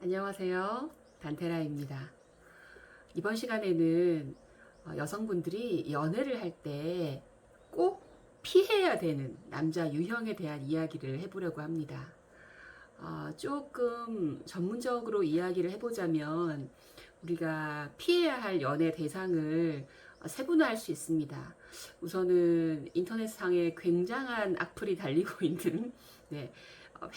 안녕하세요. 단테라입니다. 이번 시간에는 여성분들이 연애를 할 때 꼭 피해야 되는 남자 유형에 대한 이야기를 해보려고 합니다. 조금 전문적으로 이야기를 해보자면 우리가 피해야 할 연애 대상을 세분화할 수 있습니다. 우선은 인터넷상에 굉장한 악플이 달리고 있는 네,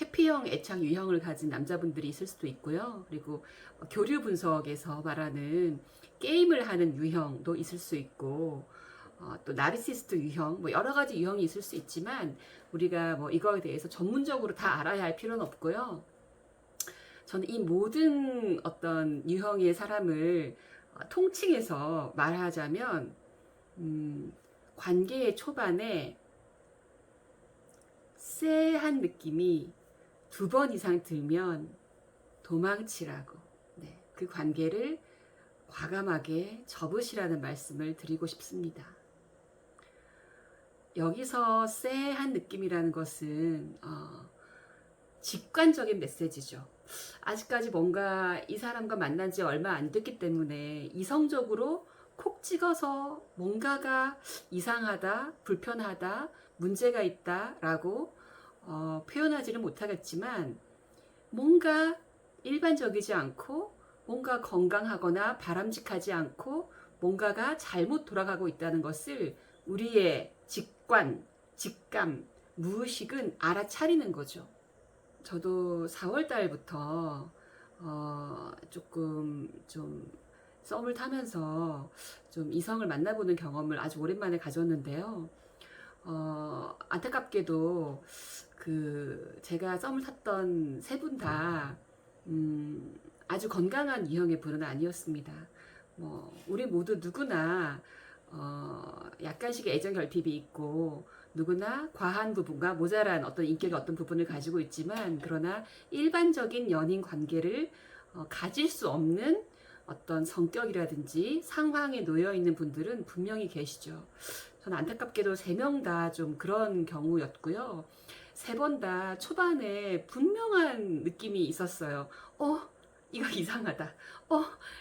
회피형 애착 유형을 가진 남자분들이 있을 수도 있고요. 그리고 교류 분석에서 말하는 게임을 하는 유형도 있을 수 있고, 또 나르시스트 유형, 뭐 여러 가지 유형이 있을 수 있지만 우리가 뭐 이거에 대해서 전문적으로 다 알아야 할 필요는 없고요. 저는 이 모든 어떤 유형의 사람을 통칭해서 말하자면 관계의 초반에 쎄한 느낌이 2번 이상 들면 도망치라고, 네, 그 관계를 과감하게 접으시라는 말씀을 드리고 싶습니다. 여기서 쎄한 느낌이라는 것은 직관적인 메시지죠. 아직까지 뭔가 이 사람과 만난 지 얼마 안 됐기 때문에 이성적으로 콕 찍어서 뭔가가 이상하다, 불편하다, 문제가 있다 라고 표현하지는 못하겠지만, 뭔가 일반적이지 않고 뭔가 건강하거나 바람직하지 않고 뭔가가 잘못 돌아가고 있다는 것을 우리의 직관, 직감, 무의식은 알아차리는 거죠. 저도 4월 달부터 조금 좀 썸을 타면서 좀 이성을 만나보는 경험을 아주 오랜만에 가졌는데요. 안타깝게도 제가 썸을 탔던 세 분 다 아주 건강한 유형의 분은 아니었습니다. 우리 모두 누구나 약간씩의 애정 결핍이 있고, 누구나 과한 부분과 모자란 어떤 인격의 어떤 부분을 가지고 있지만, 그러나 일반적인 연인 관계를 가질 수 없는 어떤 성격이라든지 상황에 놓여 있는 분들은 분명히 계시죠. 저는 안타깝게도 3명 다 좀 그런 경우였고요. 3번 다 초반에 분명한 느낌이 있었어요. 이거 이상하다.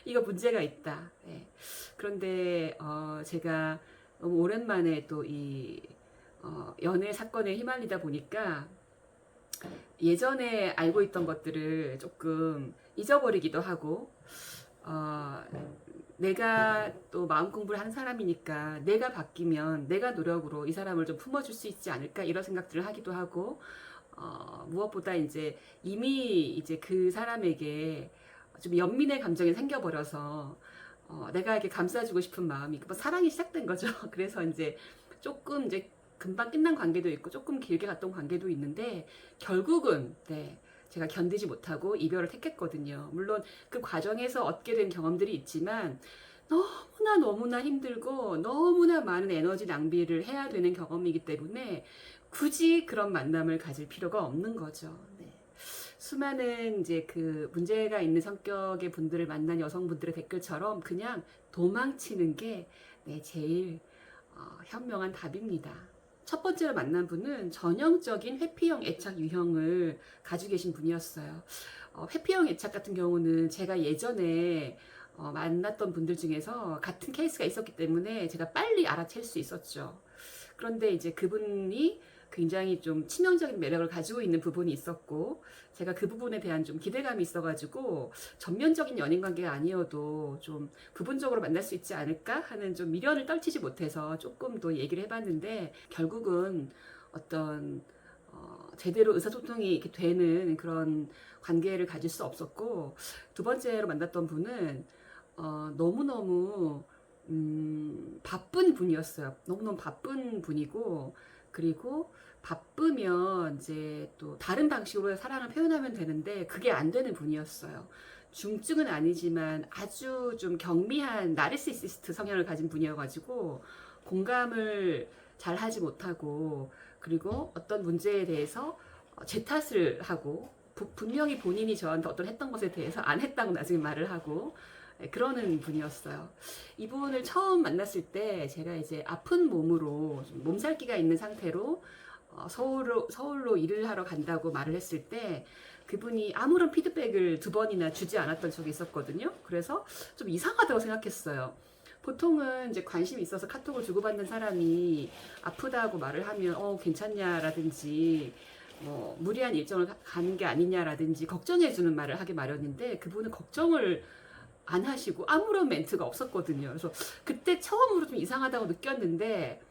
이거 문제가 있다. 네. 그런데 제가 너무 오랜만에 또 연애 사건에 휘말리다 보니까 예전에 알고 있던 것들을 조금 잊어버리기도 하고, 내가 또 마음 공부를 하는 사람이니까 내가 바뀌면 내가 노력으로 이 사람을 좀 품어줄 수 있지 않을까, 이런 생각들을 하기도 하고, 무엇보다 이미 그 사람에게 좀 연민의 감정이 생겨버려서 내가 이렇게 감싸주고 싶은 마음이, 사랑이 시작된 거죠. 그래서 조금 금방 끝난 관계도 있고 조금 길게 갔던 관계도 있는데, 결국은 네, 제가 견디지 못하고 이별을 택했거든요. 물론 그 과정에서 얻게 된 경험들이 있지만 너무나 힘들고 너무나 많은 에너지 낭비를 해야 되는 경험이기 때문에 굳이 그런 만남을 가질 필요가 없는 거죠. 네. 수많은 그 문제가 있는 성격의 분들을 만난 여성분들의 댓글처럼 그냥 도망치는 게 네, 제일 현명한 답입니다. 첫 번째로 만난 분은 전형적인 회피형 애착 유형을 가지고 계신 분이었어요. 회피형 애착 같은 경우는 제가 예전에 만났던 분들 중에서 같은 케이스가 있었기 때문에 제가 빨리 알아챌 수 있었죠. 그런데 그분이 굉장히 좀 치명적인 매력을 가지고 있는 부분이 있었고, 제가 그 부분에 대한 좀 기대감이 있어가지고 전면적인 연인 관계가 아니어도 좀 부분적으로 만날 수 있지 않을까 하는 좀 미련을 떨치지 못해서 조금 더 얘기를 해봤는데, 결국은 어떤 제대로 의사소통이 이렇게 되는 그런 관계를 가질 수 없었고, 두 번째로 만났던 분은 너무너무 바쁜 분이었어요. 너무너무 바쁜 분이고, 그리고 바쁘면 또 다른 방식으로 사랑을 표현하면 되는데 그게 안 되는 분이었어요. 중증은 아니지만 아주 좀 경미한 나르시시스트 성향을 가진 분이어가지고 공감을 잘 하지 못하고, 그리고 어떤 문제에 대해서 제 탓을 하고, 분명히 본인이 저한테 어떤 했던 것에 대해서 안 했다고 나중에 말을 하고, 그러는 분이었어요. 이분을 처음 만났을 때 제가 아픈 몸으로, 몸살기가 있는 상태로 서울로 일을 하러 간다고 말을 했을 때 그분이 아무런 피드백을 2번이나 주지 않았던 적이 있었거든요. 그래서 좀 이상하다고 생각했어요. 보통은 이제 관심이 있어서 카톡을 주고받는 사람이 아프다고 말을 하면 괜찮냐라든지 뭐 무리한 일정을 가는 게 아니냐라든지 걱정해주는 말을 하기 마련인데 그분은 걱정을 안 하시고 아무런 멘트가 없었거든요. 그래서 그때 처음으로 좀 이상하다고 느꼈는데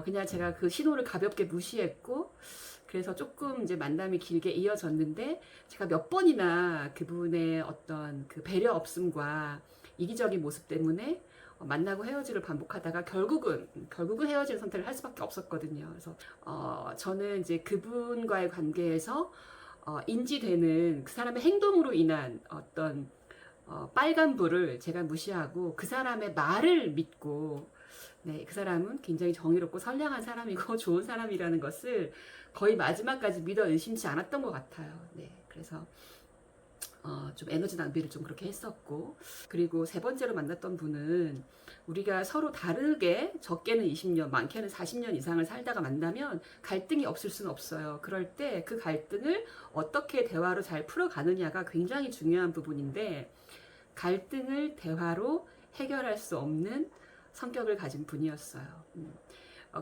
그냥 제가 그 신호를 가볍게 무시했고 그래서 조금 이제 만남이 길게 이어졌는데 제가 몇 번이나 그분의 어떤 그 배려 없음과 이기적인 모습 때문에 만나고 헤어지를 반복하다가 결국은 헤어지는 선택을 할 수밖에 없었거든요. 그래서 저는 이제 그분과의 관계에서 인지되는 그 사람의 행동으로 인한 어떤 빨간불을 제가 무시하고 그 사람의 말을 믿고 네, 그 사람은 굉장히 정의롭고 선량한 사람이고 좋은 사람이라는 것을 거의 마지막까지 믿어 의심치 않았던 것 같아요. 네, 그래서 좀 에너지 낭비를 좀 그렇게 했었고 그리고 3번째로 만났던 분은 우리가 서로 다르게 적게는 20년 많게는 40년 이상을 살다가 만나면 갈등이 없을 수는 없어요. 그럴 때 그 갈등을 어떻게 대화로 잘 풀어가느냐가 굉장히 중요한 부분인데 갈등을 대화로 해결할 수 없는 성격을 가진 분이었어요.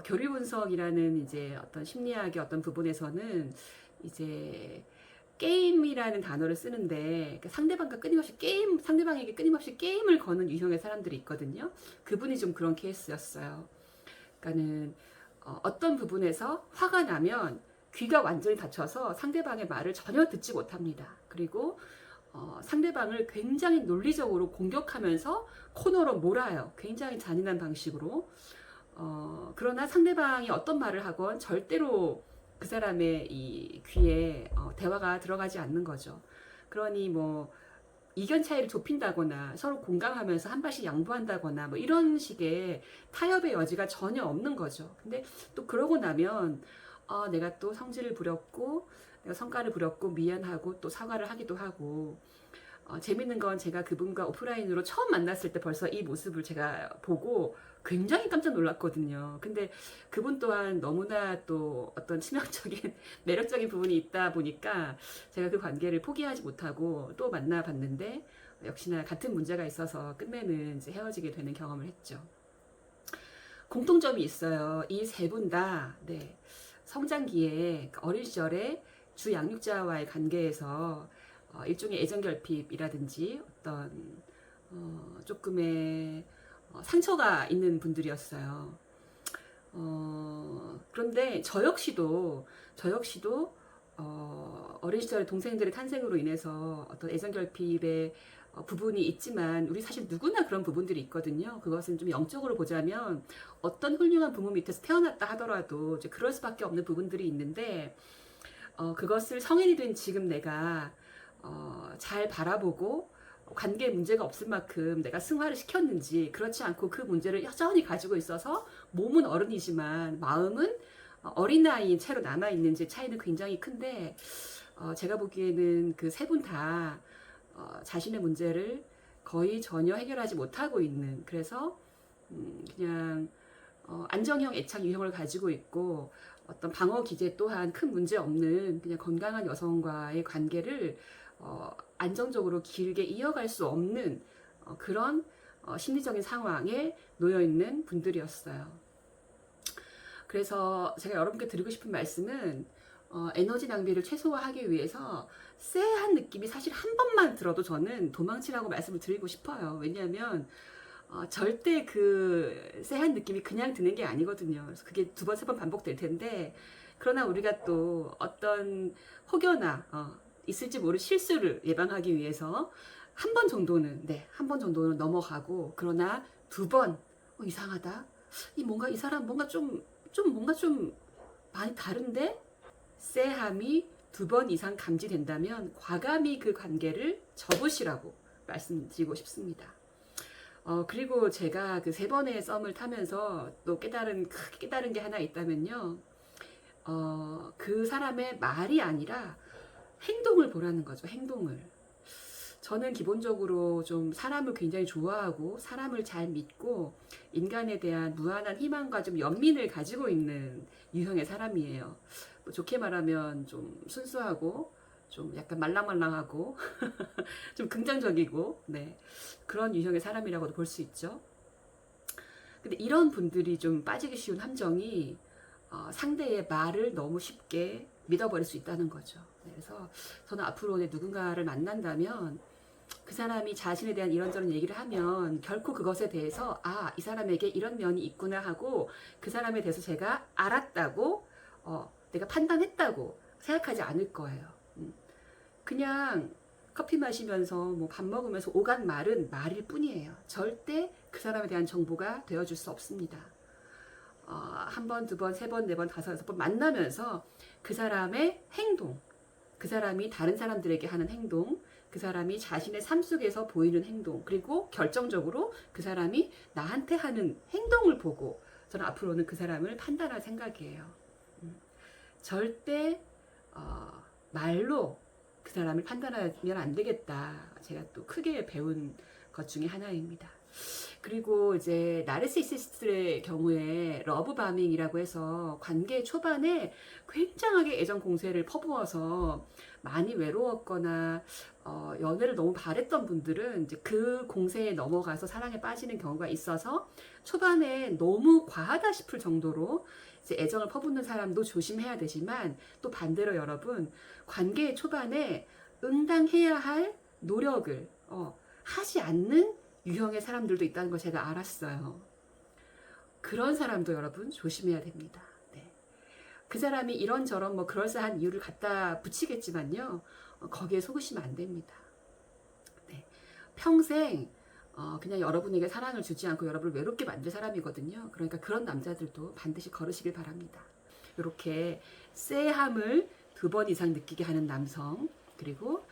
교리 분석이라는 이제 어떤 심리학의 어떤 부분에서는 이제 게임이라는 단어를 쓰는데 상대방에게 끊임없이 게임을 거는 유형의 사람들이 있거든요. 그분이 좀 그런 케이스였어요. 그러니까는 어떤 부분에서 화가 나면 귀가 완전히 닫혀서 상대방의 말을 전혀 듣지 못합니다. 그리고 상대방을 굉장히 논리적으로 공격하면서 코너로 몰아요. 굉장히 잔인한 방식으로. 그러나 상대방이 어떤 말을 하건 절대로 그 사람의 이 귀에 대화가 들어가지 않는 거죠. 그러니 뭐 이견 차이를 좁힌다거나 서로 공감하면서 한 발씩 양보한다거나 뭐 이런 식의 타협의 여지가 전혀 없는 거죠. 근데 또 그러고 나면 내가 또 성질을 부렸고 내가 성과를 부렸고 미안하고 또 사과를 하기도 하고 재밌는 건 제가 그분과 오프라인으로 처음 만났을 때 벌써 이 모습을 제가 보고 굉장히 깜짝 놀랐거든요. 근데 그분 또한 너무나 또 어떤 치명적인 매력적인 부분이 있다 보니까 제가 그 관계를 포기하지 못하고 또 만나봤는데 역시나 같은 문제가 있어서 끝내는 이제 헤어지게 되는 경험을 했죠. 공통점이 있어요. 이 3분 다 네, 성장기에 어린 시절에 주 양육자와의 관계에서 일종의 애정결핍이라든지 어떤 조금의 상처가 있는 분들이었어요. 그런데 저 역시도 어린 시절에 동생들의 탄생으로 인해서 어떤 애정결핍의 부분이 있지만 우리 사실 누구나 그런 부분들이 있거든요. 그것은 좀 영적으로 보자면 어떤 훌륭한 부모 밑에서 태어났다 하더라도 이제 그럴 수밖에 없는 부분들이 있는데 그것을 성인이 된 지금 내가 잘 바라보고 관계에 문제가 없을 만큼 내가 승화를 시켰는지 그렇지 않고 그 문제를 여전히 가지고 있어서 몸은 어른이지만 마음은 어린아이인 채로 남아있는지 차이는 굉장히 큰데 제가 보기에는 그 3분 다 자신의 문제를 거의 전혀 해결하지 못하고 있는 그래서 그냥 안정형 애착 유형을 가지고 있고 어떤 방어 기제 또한 큰 문제 없는 그냥 건강한 여성과의 관계를 안정적으로 길게 이어갈 수 없는 그런 심리적인 상황에 놓여 있는 분들이었어요. 그래서 제가 여러분께 드리고 싶은 말씀은 에너지 낭비를 최소화하기 위해서 쎄한 느낌이 사실 한 번만 들어도 저는 도망치라고 말씀을 드리고 싶어요. 왜냐하면 절대 그 쎄한 느낌이 그냥 드는 게 아니거든요. 그래서 그게 2번, 3번 반복될 텐데 그러나 우리가 또 어떤 혹여나 있을지 모를 실수를 예방하기 위해서 한 번 정도는 넘어가고 그러나 2번 이상하다. 이 사람 뭔가 좀 많이 다른데 쎄함이 2번 이상 감지된다면 과감히 그 관계를 접으시라고 말씀드리고 싶습니다. 그리고 제가 그 3번의 썸을 타면서 또 크게 깨달은 게 하나 있다면요. 그 사람의 말이 아니라 행동을 보라는 거죠. 행동을. 저는 기본적으로 좀 사람을 굉장히 좋아하고 사람을 잘 믿고 인간에 대한 무한한 희망과 좀 연민을 가지고 있는 유형의 사람이에요. 뭐 좋게 말하면 좀 순수하고 좀 약간 말랑말랑하고 좀 긍정적이고 네, 그런 유형의 사람이라고도 볼 수 있죠. 근데 이런 분들이 좀 빠지기 쉬운 함정이 상대의 말을 너무 쉽게 믿어버릴 수 있다는 거죠. 네, 그래서 저는 앞으로 누군가를 만난다면 그 사람이 자신에 대한 이런저런 얘기를 하면 결코 그것에 대해서 이 사람에게 이런 면이 있구나 하고 그 사람에 대해서 제가 알았다고 내가 판단했다고 생각하지 않을 거예요. 그냥 커피 마시면서 뭐 밥 먹으면서 오간 말은 말일 뿐이에요. 절대 그 사람에 대한 정보가 되어줄 수 없습니다. 한 번, 두 번, 세 번, 네 번, 다섯, 여섯 번 만나면서 그 사람의 행동, 그 사람이 다른 사람들에게 하는 행동, 그 사람이 자신의 삶 속에서 보이는 행동, 그리고 결정적으로 그 사람이 나한테 하는 행동을 보고 저는 앞으로는 그 사람을 판단할 생각이에요. 절대 말로 그 사람을 판단하면 안 되겠다. 제가 또 크게 배운 것 중에 하나입니다. 그리고 이제 나르시시스트의 경우에 러브바밍이라고 해서 관계 초반에 굉장하게 애정 공세를 퍼부어서 많이 외로웠거나 연애를 너무 바랬던 분들은 이제 그 공세에 넘어가서 사랑에 빠지는 경우가 있어서 초반에 너무 과하다 싶을 정도로 이제 애정을 퍼붓는 사람도 조심해야 되지만 또 반대로 여러분 관계 초반에 응당해야 할 노력을 하지 않는 유형의 사람들도 있다는 걸 제가 알았어요. 그런 사람도 여러분 조심해야 됩니다. 네. 그 사람이 이런저런 뭐 그럴싸한 이유를 갖다 붙이겠지만요. 거기에 속으시면 안 됩니다. 네. 평생 그냥 여러분에게 사랑을 주지 않고 여러분을 외롭게 만들 사람이거든요. 그러니까 그런 남자들도 반드시 거르시길 바랍니다. 이렇게 쎄함을 2번 이상 느끼게 하는 남성, 그리고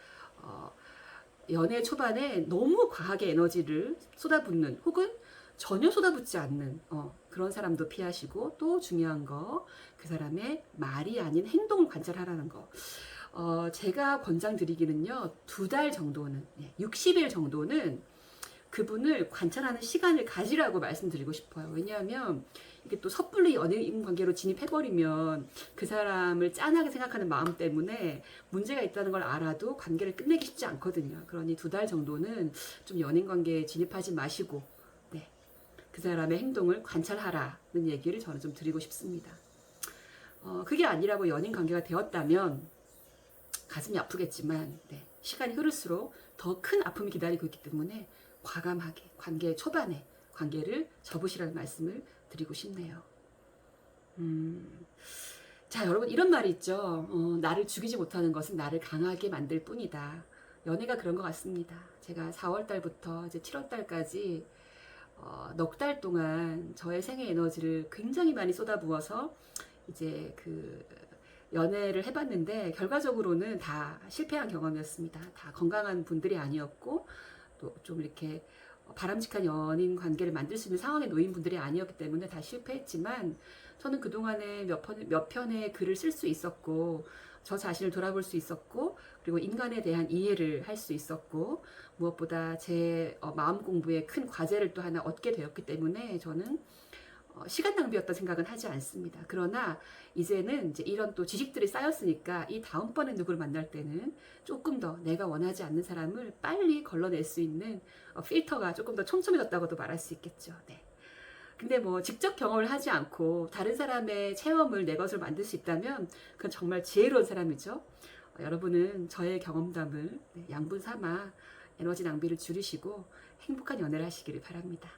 연애 초반에 너무 과하게 에너지를 쏟아붓는 혹은 전혀 쏟아붓지 않는 그런 사람도 피하시고, 또 중요한 거 그 사람의 말이 아닌 행동을 관찰하라는 거. 제가 권장드리기는요 2달 정도는 60일 정도는 그분을 관찰하는 시간을 가지라고 말씀드리고 싶어요. 왜냐하면 이게 또 섣불리 연인 관계로 진입해버리면 그 사람을 짠하게 생각하는 마음 때문에 문제가 있다는 걸 알아도 관계를 끝내기 쉽지 않거든요. 그러니 2달 정도는 좀 연인 관계에 진입하지 마시고 그 사람의 행동을 관찰하라는 얘기를 저는 좀 드리고 싶습니다. 그게 아니라고 연인 관계가 되었다면 가슴이 아프겠지만 시간이 흐를수록 더 큰 아픔이 기다리고 있기 때문에 과감하게 관계 초반에 관계를 접으시라는 말씀을 드리고 싶네요. 자, 여러분 이런 말이 있죠. 나를 죽이지 못하는 것은 나를 강하게 만들 뿐이다. 연애가 그런 것 같습니다. 제가 4월 달부터 이제 7월 달까지 넉 달 동안 저의 생애 에너지를 굉장히 많이 쏟아부어서 이제 그 연애를 해봤는데 결과적으로는 다 실패한 경험이었습니다. 다 건강한 분들이 아니었고 또 좀 이렇게 바람직한 연인 관계를 만들 수 있는 상황에 놓인 분들이 아니었기 때문에 다 실패했지만 저는 그동안에 몇 편의 글을 쓸 수 있었고 저 자신을 돌아볼 수 있었고 그리고 인간에 대한 이해를 할 수 있었고 무엇보다 제 마음 공부에 큰 과제를 또 하나 얻게 되었기 때문에 저는 시간 낭비였다 생각은 하지 않습니다. 그러나 이제는 이제 이런 또 지식들이 쌓였으니까 이 다음번에 누구를 만날 때는 조금 더 내가 원하지 않는 사람을 빨리 걸러낼 수 있는 필터가 조금 더 촘촘해졌다고도 말할 수 있겠죠. 네. 근데 뭐 직접 경험을 하지 않고 다른 사람의 체험을 내 것으로 만들 수 있다면 그건 정말 지혜로운 사람이죠. 여러분은 저의 경험담을 양분 삼아 에너지 낭비를 줄이시고 행복한 연애를 하시기를 바랍니다.